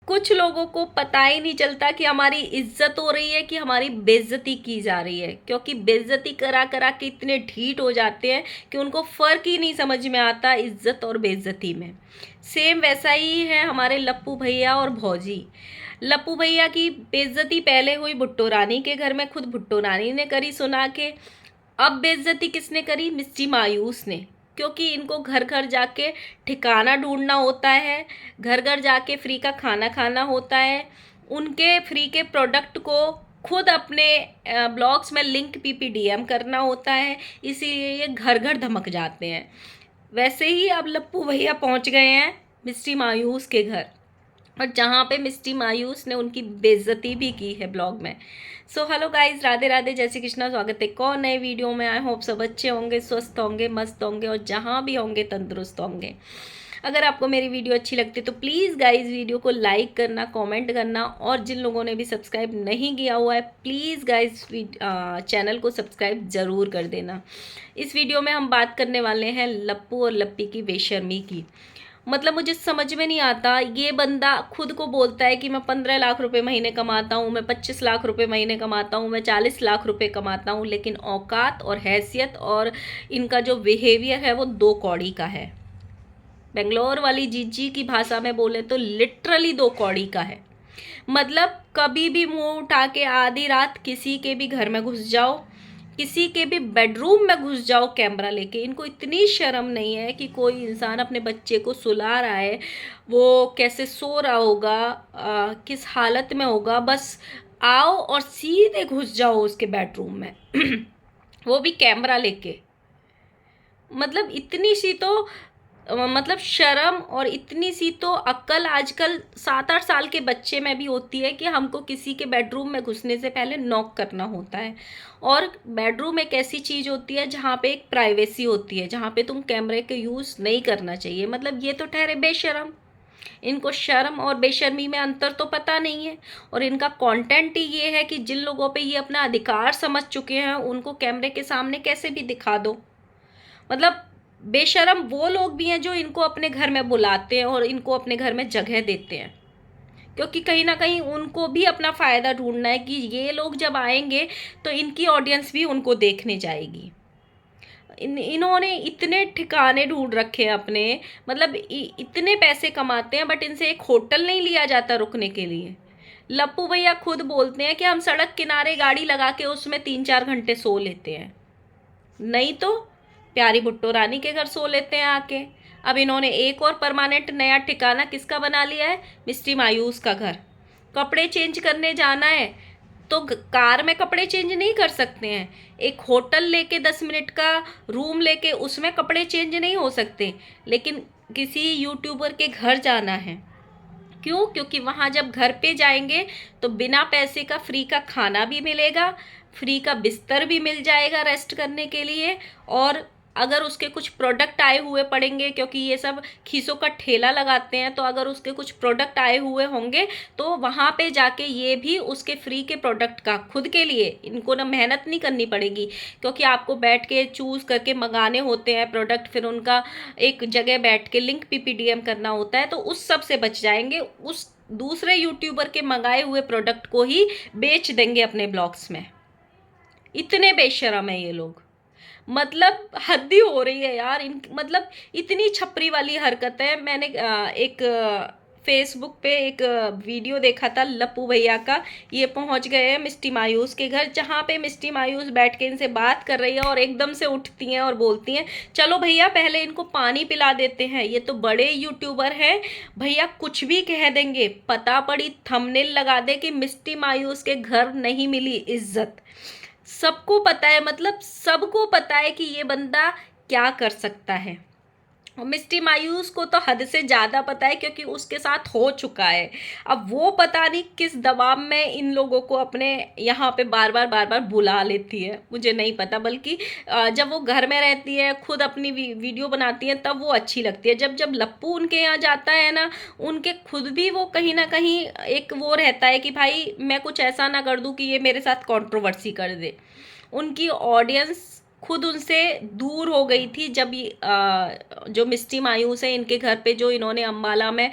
कुछ लोगों को पता ही नहीं चलता कि हमारी इज्जत हो रही है कि हमारी बेइज्जती की जा रही है, क्योंकि बेइज्जती करा करा के इतने ढीठ हो जाते हैं कि उनको फ़र्क ही नहीं समझ में आता इज्जत और बेइज्जती में। सेम वैसा ही है हमारे लप्पू भैया और भौजी। लप्पू भैया की बेइज्जती पहले हुई भुट्टो रानी के घर में, खुद भुट्टो रानी ने करी सुना के। अब बेइज्जती किसने करी? मिस्टी मायूस ने, क्योंकि इनको घर घर जाके ठिकाना ढूंढना होता है, घर घर जाके फ्री का खाना खाना होता है, उनके फ्री के प्रोडक्ट को खुद अपने ब्लॉग्स में लिंक पीपीडीएम करना होता है, इसीलिए ये घर घर धमक जाते हैं। वैसे ही अब लप्पू भैया पहुंच गए हैं मिस्टी मायूस के घर, और जहाँ पे मिस्टी मायूस ने उनकी बेइज्जती भी की है ब्लॉग में। So hello guys, Radhe Radhe, जय श्री कृष्णा। स्वागत है एक और नए वीडियो में। आई होप सब अच्छे होंगे, स्वस्थ होंगे, मस्त होंगे और जहाँ भी होंगे तंदुरुस्त होंगे। अगर आपको मेरी वीडियो अच्छी लगती है तो प्लीज़ गाइस वीडियो को लाइक करना, कमेंट करना, और जिन लोगों ने भी सब्सक्राइब नहीं किया हुआ है प्लीज़ गाइस चैनल को सब्सक्राइब ज़रूर कर देना। इस वीडियो में हम बात करने वाले हैं लप्पू और लप्पी की बेशर्मी की। मतलब मुझे समझ में नहीं आता, ये बंदा खुद को बोलता है कि मैं 15 लाख रुपए महीने कमाता हूँ, मैं 25 लाख रुपए महीने कमाता हूँ, मैं 40 लाख रुपए कमाता हूँ, लेकिन औकात और हैसियत और इनका जो बिहेवियर है वो दो कौड़ी का है। बेंगलोर वाली जीजी की भाषा में बोले तो लिटरली दो कौड़ी का है। मतलब कभी भी मुंह उठा के आधी रात किसी के भी घर में घुस जाओ, किसी के भी बेडरूम में घुस जाओ कैमरा लेके। इनको इतनी शर्म नहीं है कि कोई इंसान अपने बच्चे को सुला रहा है, वो कैसे सो रहा होगा, किस हालत में होगा, बस आओ और सीधे घुस जाओ उसके बेडरूम में वो भी कैमरा लेके। मतलब इतनी सी तो मतलब शर्म और इतनी सी तो अक्ल आजकल 7-8 साल के बच्चे में भी होती है कि हमको किसी के बेडरूम में घुसने से पहले नॉक करना होता है। और बेडरूम एक ऐसी चीज़ होती है जहाँ पे एक प्राइवेसी होती है, जहाँ पे तुम कैमरे का यूज़ नहीं करना चाहिए। मतलब ये तो ठहरे बेशर्म। इनको शर्म और बेशर्मी में अंतर तो पता नहीं है। और इनका कंटेंट ही ये है कि जिन लोगों पे ये अपना अधिकार समझ चुके हैं उनको कैमरे के सामने कैसे भी दिखा दो। मतलब बेशरम वो लोग भी हैं जो इनको अपने घर में बुलाते हैं और इनको अपने घर में जगह देते हैं, क्योंकि कहीं ना कहीं उनको भी अपना फ़ायदा ढूंढना है कि ये लोग जब आएंगे तो इनकी ऑडियंस भी उनको देखने जाएगी। इन्होंने इतने ठिकाने ढूंढ रखे हैं अपने, मतलब इतने पैसे कमाते हैं बट इनसे एक होटल नहीं लिया जाता रुकने के लिए। लप्पू भैया खुद बोलते हैं कि हम सड़क किनारे गाड़ी लगा के उसमें 3-4 घंटे सो लेते हैं, नहीं तो प्यारी भुट्टो रानी के घर सो लेते हैं आके। अब इन्होंने एक और परमानेंट नया ठिकाना किसका बना लिया है? मिस्टी मायूस का घर। कपड़े चेंज करने जाना है तो कार में कपड़े चेंज नहीं कर सकते हैं, एक होटल लेके 10 मिनट का रूम लेके उसमें कपड़े चेंज नहीं हो सकते, लेकिन किसी यूट्यूबर के घर जाना है। क्यों? क्योंकि वहाँ जब घर पे जाएंगे तो बिना पैसे का फ्री का खाना भी मिलेगा, फ्री का बिस्तर भी मिल जाएगा रेस्ट करने के लिए। और अगर उसके कुछ प्रोडक्ट आए हुए पड़ेंगे, क्योंकि ये सब खीसों का ठेला लगाते हैं, तो अगर उसके कुछ प्रोडक्ट आए हुए होंगे तो वहाँ पे जाके ये भी उसके फ्री के प्रोडक्ट का खुद के लिए इनको ना मेहनत नहीं करनी पड़ेगी, क्योंकि आपको बैठ के चूज़ करके मंगाने होते हैं प्रोडक्ट, फिर उनका एक जगह बैठ के लिंक पीपीडीएम करना होता है, तो उस सब से बच जाएंगे। उस दूसरे यूट्यूबर के मंगाए हुए प्रोडक्ट को ही बेच देंगे अपने ब्लॉग्स में। इतने बेशरम है ये लोग। मतलब हद ही हो रही है यार इन, मतलब इतनी छपरी वाली हरकत है। मैंने एक फेसबुक पे एक वीडियो देखा था लप्पू भैया का। ये पहुंच गए हैं मिस्टी मायूस के घर, जहाँ पे मिस्टी मायूस बैठ के इनसे बात कर रही है और एकदम से उठती हैं और बोलती हैं, चलो भैया पहले इनको पानी पिला देते हैं, ये तो बड़े यूट्यूबर हैं, भैया कुछ भी कह देंगे, पता पड़ी थंबनेल लगा दे कि मिस्टी मायूस के घर नहीं मिली इज्जत। सबको पता है, मतलब सबको पता है कि ये बंदा क्या कर सकता है। और मिस्टी मायूस को तो हद से ज़्यादा पता है, क्योंकि उसके साथ हो चुका है। अब वो पता नहीं किस दबाव में इन लोगों को अपने यहाँ पे बार बार बुला लेती है, मुझे नहीं पता। बल्कि जब वो घर में रहती है, खुद अपनी वीडियो बनाती है, तब वो अच्छी लगती है। जब जब लप्पू उनके यहाँ जाता है ना, उनके खुद भी वो कहीं ना कहीं एक वो रहता है कि भाई मैं कुछ ऐसा ना कर दूँ कि ये मेरे साथ कंट्रोवर्सी कर दे। उनकी ऑडियंस खुद उनसे दूर हो गई थी जब ये जो मिस्टी मायूस है इनके घर पे जो इन्होंने अम्बाला में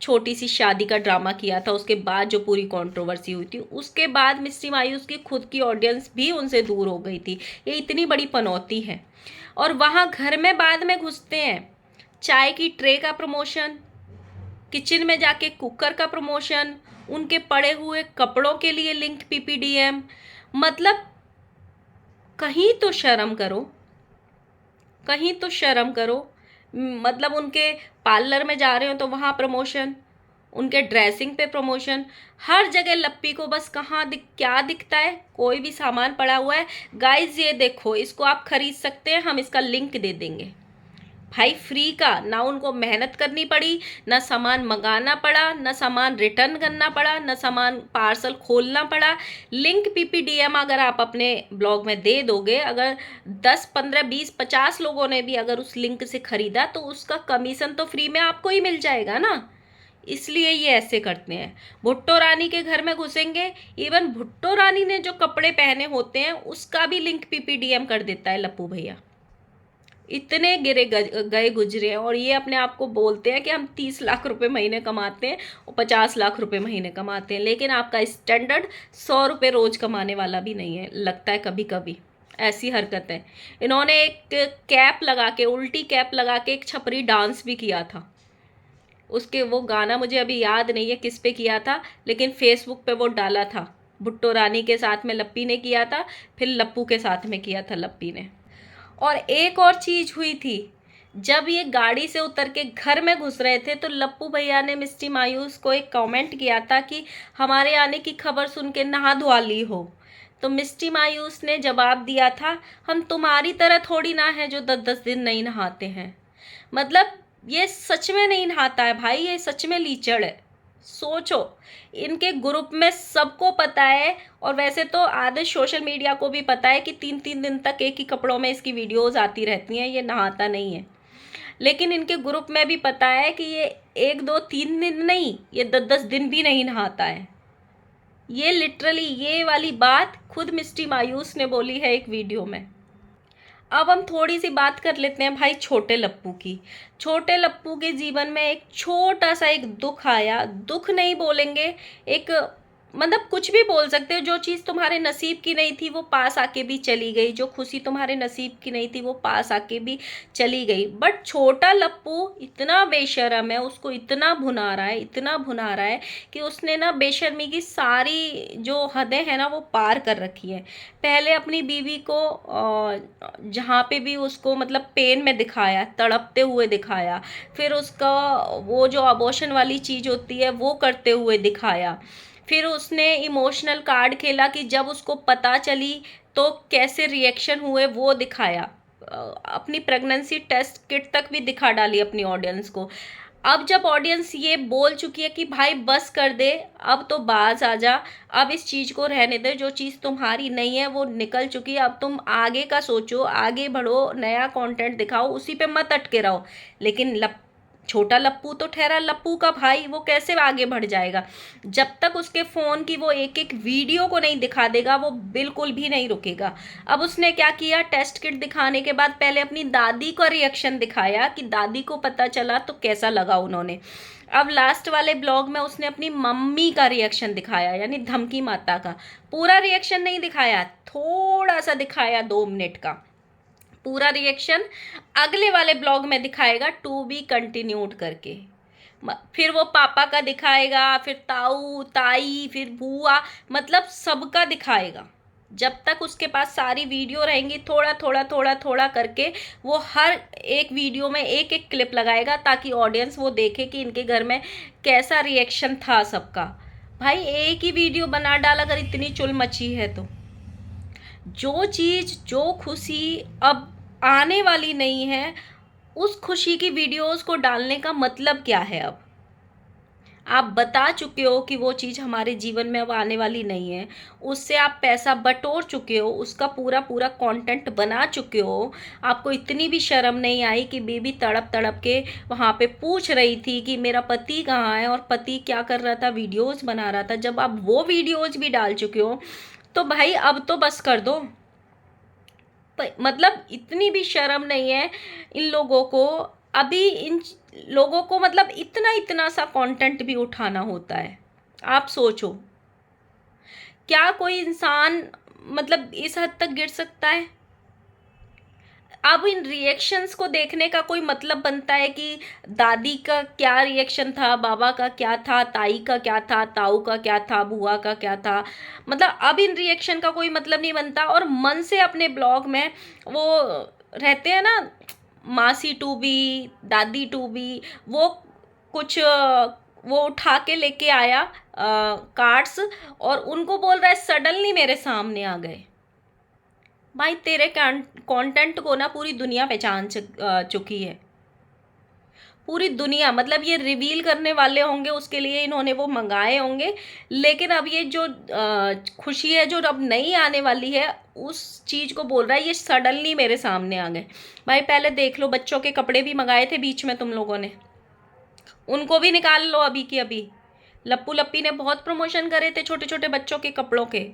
छोटी सी शादी का ड्रामा किया था, उसके बाद जो पूरी कंट्रोवर्सी हुई थी, उसके बाद मिस्टी मायूस की खुद की ऑडियंस भी उनसे दूर हो गई थी। ये इतनी बड़ी पनौती है। और वहाँ घर में बाद में घुसते हैं, चाय की ट्रे का प्रमोशन, किचन में जाके कुकर का प्रमोशन, उनके पड़े हुए कपड़ों के लिए लिंक्ड पीपीडीएम। मतलब कहीं तो शर्म करो, कहीं तो शर्म करो। मतलब उनके पार्लर में जा रहे हो तो वहाँ प्रमोशन, उनके ड्रेसिंग पे प्रमोशन, हर जगह लप्पी को बस क्या दिखता है, कोई भी सामान पड़ा हुआ है, गाइज ये देखो इसको आप खरीद सकते हैं, हम इसका लिंक दे देंगे। भाई फ्री का, ना उनको मेहनत करनी पड़ी, ना सामान मंगाना पड़ा, ना सामान रिटर्न करना पड़ा, ना सामान पार्सल खोलना पड़ा। लिंक पीपीडीएम अगर आप अपने ब्लॉग में दे दोगे, अगर 10 15 20 50 लोगों ने भी अगर उस लिंक से खरीदा तो उसका कमीशन तो फ्री में आपको ही मिल जाएगा ना। इसलिए ये ऐसे करते हैं। भुट्टो रानी के घर में घुसेंगे, इवन भुट्टो रानी ने जो कपड़े पहने होते हैं उसका भी लिंक पीपीडीएम कर देता है लप्पू भैया। इतने गए गुजरे हैं, और ये अपने आप को बोलते हैं कि हम 30 लाख रुपए महीने कमाते हैं और 50 लाख रुपए महीने कमाते हैं, लेकिन आपका स्टैंडर्ड 100 रुपये रोज कमाने वाला भी नहीं है, लगता है कभी कभी। ऐसी हरकत है। इन्होंने एक कैप लगा के, उल्टी कैप लगा के एक छपरी डांस भी किया था। उसके वो गाना मुझे अभी याद नहीं है किस पे किया था, लेकिन फेसबुक पे वो डाला था। भुट्टो रानी के साथ में लप्पी ने किया था, फिर लप्पू के साथ में किया था लप्पी ने। और एक और चीज हुई थी, जब ये गाड़ी से उतर के घर में घुस रहे थे तो लप्पू भैया ने मिस्टी मायूस को एक कमेंट किया था कि हमारे आने की खबर सुन के नहा धुआ ली हो। तो मिस्टी मायूस ने जवाब दिया था, हम तुम्हारी तरह थोड़ी ना है जो 10-10 दिन नहीं नहाते हैं। मतलब ये सच में नहीं नहाता है भाई, ये सच में लीचड़ है। सोचो, इनके ग्रुप में सबको पता है, और वैसे तो आधे सोशल मीडिया को भी पता है कि 3-3 दिन तक एक ही कपड़ों में इसकी वीडियोस आती रहती हैं, ये नहाता नहीं है। लेकिन इनके ग्रुप में भी पता है कि ये 1-2-3 दिन नहीं, ये 10-10 दिन भी नहीं नहाता है। ये लिटरली ये वाली बात खुद मिस्टी मायूस ने बोली है एक वीडियो में। अब हम थोड़ी सी बात कर लेते हैं भाई छोटे लप्पू की। छोटे लप्पू के जीवन में एक छोटा सा एक दुख आया, दुख नहीं बोलेंगे, एक मतलब कुछ भी बोल सकते हो। जो चीज़ तुम्हारे नसीब की नहीं थी वो पास आके भी चली गई, जो खुशी तुम्हारे नसीब की नहीं थी वो पास आके भी चली गई। बट छोटा लप्पू इतना बेशर्म है, उसको इतना भुना रहा है, इतना भुना रहा है कि उसने ना बेशर्मी की सारी जो हदें हैं ना वो पार कर रखी है। पहले अपनी बीवी को जहाँ पे भी उसको मतलब पेन में दिखाया, तड़पते हुए दिखाया, फिर उसका वो जो अबॉर्शन वाली चीज़ होती है वो करते हुए दिखाया। फिर उसने इमोशनल कार्ड खेला कि जब उसको पता चली तो कैसे रिएक्शन हुए वो दिखाया। अपनी प्रेगनेंसी टेस्ट किट तक भी दिखा डाली अपनी ऑडियंस को। अब जब ऑडियंस ये बोल चुकी है कि भाई बस कर दे, अब तो बाज आ जा, अब इस चीज़ को रहने दे, जो चीज़ तुम्हारी नहीं है वो निकल चुकी है, अब तुम आगे का सोचो, आगे बढ़ो, नया कंटेंट दिखाओ, उसी पे मत अटके रहो। लेकिन छोटा लप्पू तो ठहरा लप्पू का भाई, वो कैसे आगे बढ़ जाएगा? जब तक उसके फ़ोन की वो एक एक वीडियो को नहीं दिखा देगा वो बिल्कुल भी नहीं रुकेगा। अब उसने क्या किया, टेस्ट किट दिखाने के बाद पहले अपनी दादी का रिएक्शन दिखाया कि दादी को पता चला तो कैसा लगा उन्होंने। अब लास्ट वाले ब्लॉग में उसने अपनी मम्मी का रिएक्शन दिखाया, यानी धमकी माता का। पूरा रिएक्शन नहीं दिखाया, थोड़ा सा दिखाया 2 मिनट का। पूरा रिएक्शन अगले वाले ब्लॉग में दिखाएगा, टू बी कंटिन्यूड करके। फिर वो पापा का दिखाएगा, फिर ताऊ ताई, फिर बुआ, मतलब सबका दिखाएगा। जब तक उसके पास सारी वीडियो रहेंगी, थोड़ा थोड़ा थोड़ा थोड़ा करके वो हर एक वीडियो में एक एक क्लिप लगाएगा, ताकि ऑडियंस वो देखे कि इनके घर में कैसा रिएक्शन था सबका। भाई एक ही वीडियो बना डाल अगर इतनी चुल मची है तो। जो चीज़, जो खुशी अब आने वाली नहीं है, उस खुशी की वीडियोस को डालने का मतलब क्या है? अब आप बता चुके हो कि वो चीज़ हमारे जीवन में अब आने वाली नहीं है, उससे आप पैसा बटोर चुके हो, उसका पूरा पूरा कंटेंट बना चुके हो। आपको इतनी भी शर्म नहीं आई कि बेबी तड़प तड़प के वहाँ पे पूछ रही थी कि मेरा पति कहाँ है और पति क्या कर रहा था, वीडियोज़ बना रहा था। जब आप वो वीडियोज़ भी डाल चुके हो तो भाई अब तो बस कर दो। मतलब इतनी भी शर्म नहीं है इन लोगों को। अभी इन लोगों को मतलब इतना इतना सा कंटेंट भी उठाना होता है। आप सोचो, क्या कोई इंसान मतलब इस हद तक गिर सकता है? अब इन रिएक्शंस को देखने का कोई मतलब बनता है कि दादी का क्या रिएक्शन था, बाबा का क्या था, ताई का क्या था, ताऊ का क्या था, बुआ का क्या था। मतलब अब इन रिएक्शन का कोई मतलब नहीं बनता, और मन से अपने ब्लॉग में वो रहते हैं ना, मासी टू बी, दादी टू बी, वो कुछ वो उठा के लेके आया कार्ड्स, और उनको बोल रहा है सडनली मेरे सामने आ गए। भाई तेरे कंटेंट को ना पूरी दुनिया पहचान चुकी है। पूरी दुनिया, मतलब ये रिवील करने वाले होंगे उसके लिए इन्होंने वो मंगाए होंगे, लेकिन अब ये जो खुशी है जो अब नहीं आने वाली है, उस चीज़ को बोल रहा है ये सडनली मेरे सामने आ गए। भाई पहले देख लो, बच्चों के कपड़े भी मंगाए थे बीच में तुम लोगों ने, उनको भी निकाल लो अभी की अभी। लप्पू लप्पी ने बहुत प्रमोशन करे थे छोटे छोटे बच्चों के कपड़ों के,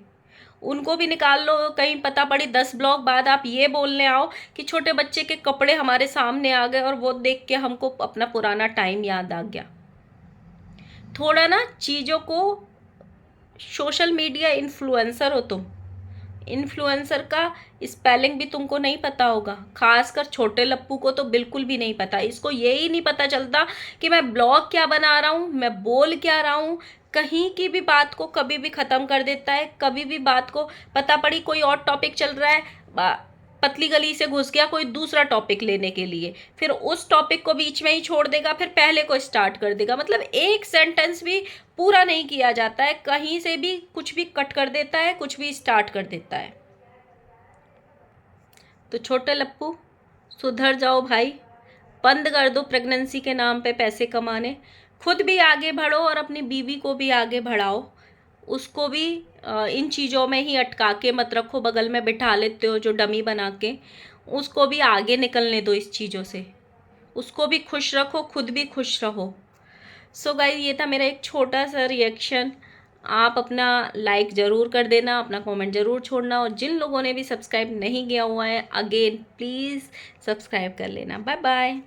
उनको भी निकाल लो। कहीं पता पड़ी 10 ब्लॉग बाद आप ये बोलने आओ कि छोटे बच्चे के कपड़े हमारे सामने आ गए और वो देख के हमको अपना पुराना टाइम याद आ गया। थोड़ा ना चीज़ों को, सोशल मीडिया इन्फ्लुएंसर हो तुम, इन्फ्लुएंसर का स्पेलिंग भी तुमको नहीं पता होगा। खासकर छोटे लप्पू को तो बिल्कुल भी नहीं पता, इसको यही नहीं पता चलता कि मैं ब्लॉग क्या बना रहा हूँ, मैं बोल क्या रहा हूँ। कहीं की भी बात को कभी भी ख़त्म कर देता है, कभी भी बात को पता पड़ी कोई और टॉपिक चल रहा है, पतली गली से घुस गया कोई दूसरा टॉपिक लेने के लिए, फिर उस टॉपिक को बीच में ही छोड़ देगा, फिर पहले को स्टार्ट कर देगा। मतलब एक सेंटेंस भी पूरा नहीं किया जाता है, कहीं से भी कुछ भी कट कर देता है, कुछ भी स्टार्ट कर देता है। तो छोटे लप्पू सुधर जाओ भाई, बंद कर दो प्रेगनेंसी के नाम पे पैसे कमाने, खुद भी आगे बढ़ो और अपनी बीवी को भी आगे बढ़ाओ। उसको भी इन चीज़ों में ही अटका के मत रखो, बगल में बिठा लेते हो जो डमी बना के, उसको भी आगे निकलने दो इस चीज़ों से, उसको भी खुश रखो, खुद भी खुश रहो। सो गाइस, ये था मेरा एक छोटा सा रिएक्शन। आप अपना लाइक ज़रूर कर देना, अपना कमेंट ज़रूर छोड़ना, और जिन लोगों ने भी सब्सक्राइब नहीं किया हुआ है, अगेन प्लीज़ सब्सक्राइब कर लेना। Bye bye.